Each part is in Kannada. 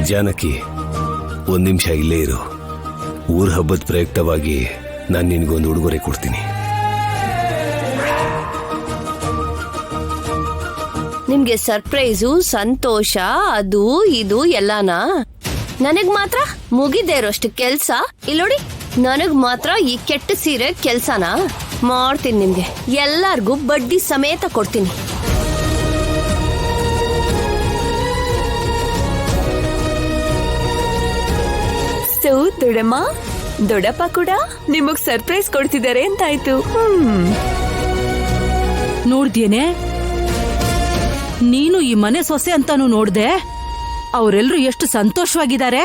ಜಾನಕಿ, ಒಂದ್ ನಿಮಿಷ ಇಲ್ಲೇ ಇರು. ಊರ್ ಹಬ್ಬದ ಪ್ರಯುಕ್ತವಾಗಿ ನಾನು ನಿನ್ಗೊಂದು ಉಡುಗೊರೆ ಕೊಡ್ತೀನಿ. ನಿಮ್ಗೆ ಸರ್ಪ್ರೈಸು, ಸಂತೋಷ, ಅದು ಇದು ಎಲ್ಲಾನಾ? ನನಗ್ ಮಾತ್ರ ಮುಗಿದೇ ಇರೋಷ್ಟು ಕೆಲ್ಸ ಇಲ್ಲೋಡಿ. ನನಗ್ ಮಾತ್ರ ಈ ಕೆಟ್ಟ ಸೀರೆ ಕೆಲ್ಸನ ಮಾಡ್ತೀನಿ. ನಿಮ್ಗೆ ಎಲ್ಲಾರ್ಗೂ ಬಡ್ಡಿ ಸಮೇತ ಕೊಡ್ತೀನಿ. ಸೊ ದೊಡ್ಡಮ್ಮ, ದೊಡ್ಡಪ್ಪ ಕೂಡ ನಿಮಗ್ ಸರ್ಪ್ರೈಸ್ ಕೊಡ್ತಿದ್ದಾರೆ ಅಂತಾಯ್ತು. ನೋಡ್ದೇನೆ, ನೀನು ಈ ಮನೆ ಸೊಸೆ ಅಂತಾನು ನೋಡ್ದೆ. ಅವರೆಲ್ಲರೂ ಎಷ್ಟು ಸಂತೋಷವಾಗಿದ್ದಾರೆ.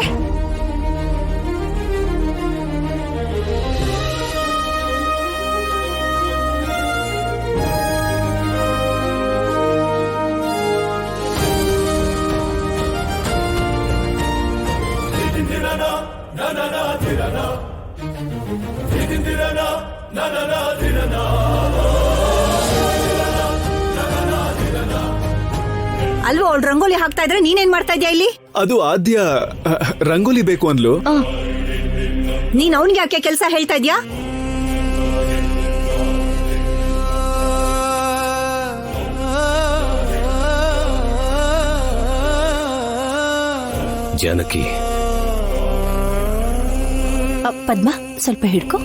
ಅಲ್ವಾ ಅವಳು ರಂಗೋಲಿ ಹಾಕ್ತಾ ಇದ್ರೆ ನೀನೇನ್ ಮಾಡ್ತಾ ಇದ್ಯಾ ಇಲ್ಲಿ? ಅದು ಆದ್ಯ ರಂಗೋಲಿ ಬೇಕು ಅಂದ್ಲು. ನೀನ್ ಅವನ್ಗೆ ಯಾಕೆ ಕೆಲಸ ಹೇಳ್ತಾ ಇದ್ಯಾ? ಜಾನಕಿ, ಪದ್ಮ, ಸ್ವಲ್ಪ ಹಿಡ್ಕೊ.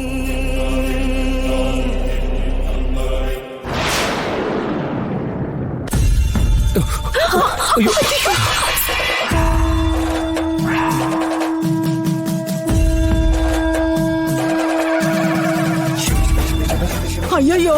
ಅಯ್ಯಯ್ಯೋ,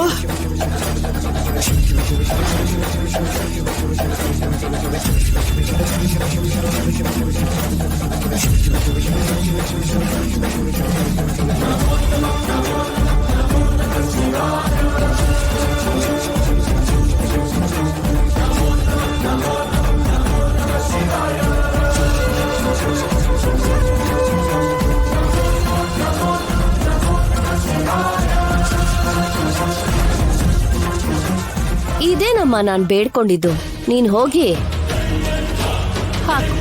ಇದೇನಮ್ಮ ನಾನ್ ಬೇಡ್ಕೊಂಡಿದ್ದು. ನೀನ್ ಹೋಗಿ ಹಾಕು.